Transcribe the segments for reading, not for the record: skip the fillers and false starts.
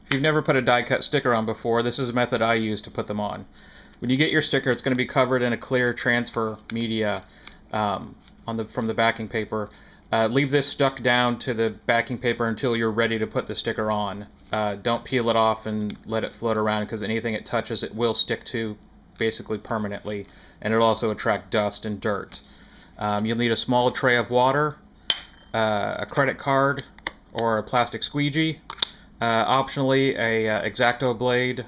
If you've never put a die cut sticker on before, this is a method I use to put them on. When you get your sticker, it's going to be covered in a clear transfer media from the backing paper. Leave this stuck down to the backing paper until you're ready to put the sticker on. Don't peel it off and let it float around, because anything it touches it will stick to basically permanently, and it'll also attract dust and dirt. You'll need a small tray of water, a credit card, or a plastic squeegee. Optionally, a X-Acto blade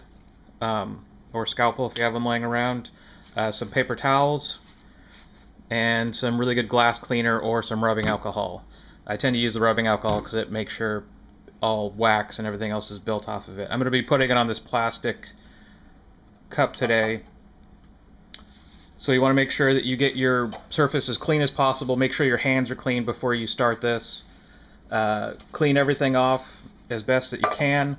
or scalpel if you have them laying around, some paper towels, and some really good glass cleaner or some rubbing alcohol. I tend to use the rubbing alcohol because it makes sure all wax and everything else is built off of it. I'm going to be putting it on this plastic cup today. So you want to make sure that you get your surface as clean as possible. Make sure your hands are clean before you start this. Clean everything off as best that you can.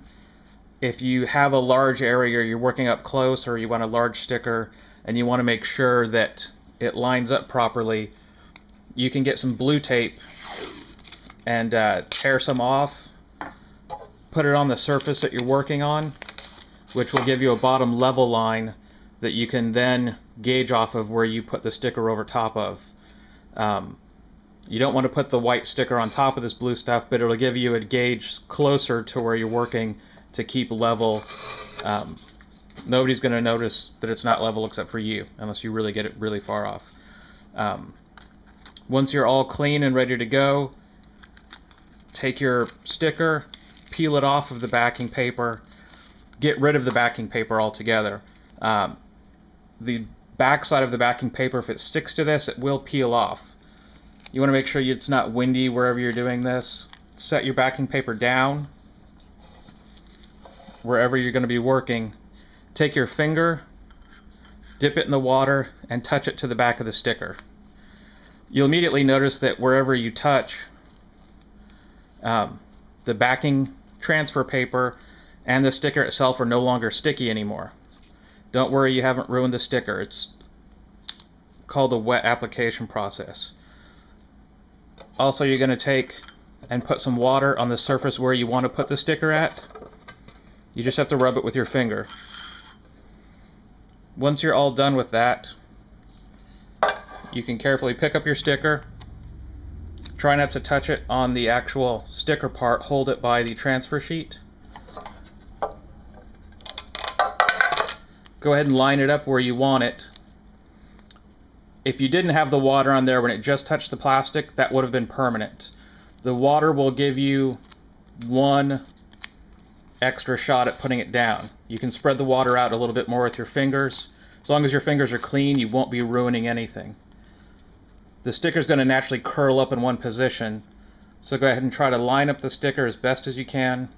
If you have a large area, you're working up close, or you want a large sticker and you want to make sure that it lines up properly, you can get some blue tape and tear some off, put it on the surface that you're working on, which will give you a bottom level line that you can then gauge off of where you put the sticker over top of. You don't want to put the white sticker on top of this blue stuff, but it'll give you a gauge closer to where you're working to keep level. Nobody's going to notice that it's not level except for you, unless you really get it really far off. Once you're all clean and ready to go, take your sticker, peel it off of the backing paper, get rid of the backing paper altogether. The back side of the backing paper, if it sticks to this, it will peel off. You want to make sure it's not windy wherever you're doing this. Set your backing paper down wherever you're going to be working. Take your finger, dip it in the water, and touch it to the back of the sticker. You'll immediately notice that wherever you touch, the backing transfer paper and the sticker itself are no longer sticky anymore. Don't worry, you haven't ruined the sticker. It's called a wet application process. Also, you're going to take and put some water on the surface where you want to put the sticker at. You just have to rub it with your finger. Once you're all done with that, you can carefully pick up your sticker. Try not to touch it on the actual sticker part. Hold it by the transfer sheet. Go ahead and line it up where you want it. If you didn't have the water on there when it just touched the plastic, that would have been permanent. The water will give you one extra shot at putting it down. You can spread the water out a little bit more with your fingers. As long as your fingers are clean, you won't be ruining anything. The sticker is going to naturally curl up in one position, so go ahead and try to line up the sticker as best as you can.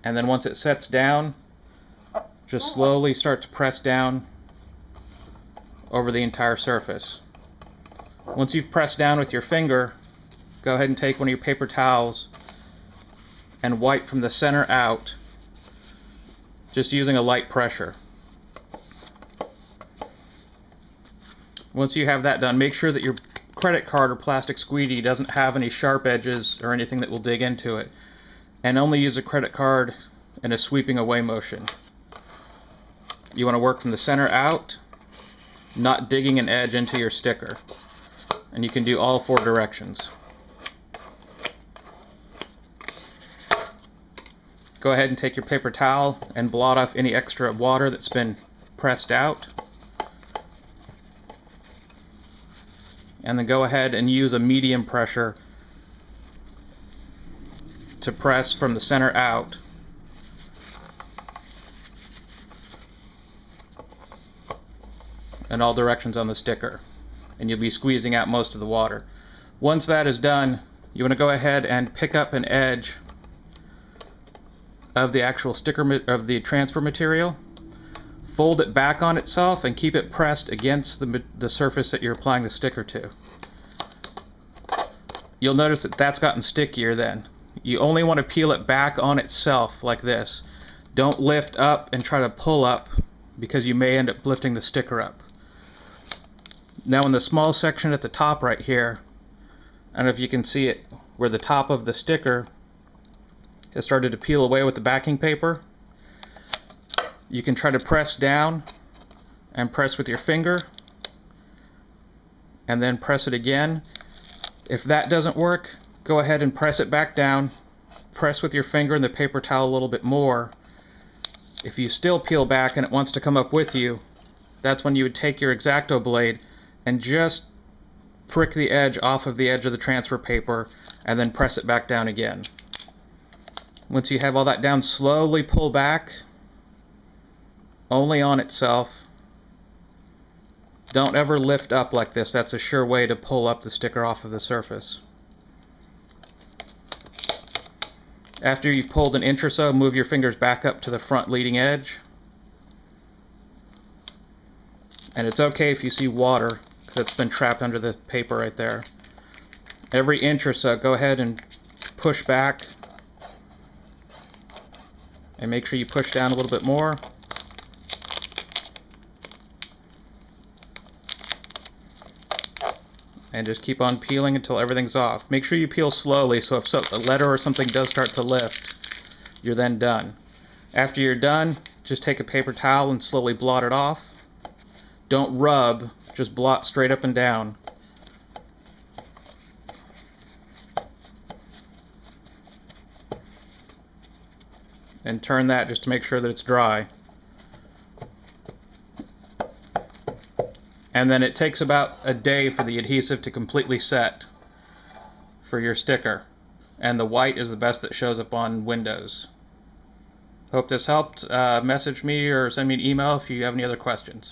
And then once it sets down, just slowly start to press down over the entire surface. Once you've pressed down with your finger, go ahead and take one of your paper towels and wipe from the center out, just using a light pressure. Once you have that done, make sure that your credit card or plastic squeegee doesn't have any sharp edges or anything that will dig into it, and only use a credit card in a sweeping away motion. You want to work from the center out, not digging an edge into your sticker. And you can do all four directions. Go ahead and take your paper towel and blot off any extra water that's been pressed out. And then go ahead and use a medium pressure to press from the center out. In all directions on the sticker, and you'll be squeezing out most of the water. Once that is done, you want to go ahead and pick up an edge of the actual sticker of the transfer material, fold it back on itself, and keep it pressed against the surface that you're applying the sticker to. You'll notice that that's gotten stickier then. You only want to peel it back on itself like this. Don't lift up and try to pull up, because you may end up lifting the sticker up. Now in the small section at the top right here, I don't know if you can see it, where the top of the sticker has started to peel away with the backing paper. You can try to press down and press with your finger, and then press it again. If that doesn't work, go ahead and press it back down, press with your finger and the paper towel a little bit more. If you still peel back and it wants to come up with you, that's when you would take your X-Acto blade and just prick the edge off of the edge of the transfer paper and then press it back down again. Once you have all that down, slowly pull back, only on itself. Don't ever lift up like this. That's a sure way to pull up the sticker off of the surface. After you've pulled an inch or so, move your fingers back up to the front leading edge. And it's okay if you see water, because it's been trapped under the paper right there. Every inch or so, go ahead and push back. And make sure you push down a little bit more. And just keep on peeling until everything's off. Make sure you peel slowly, so if a letter or something does start to lift, you're then done. After you're done, just take a paper towel and slowly blot it off. Don't rub, just blot straight up and down. And turn that just to make sure that it's dry. And then it takes about a day for the adhesive to completely set for your sticker. And the white is the best that shows up on windows. Hope this helped. Message me or send me an email if you have any other questions.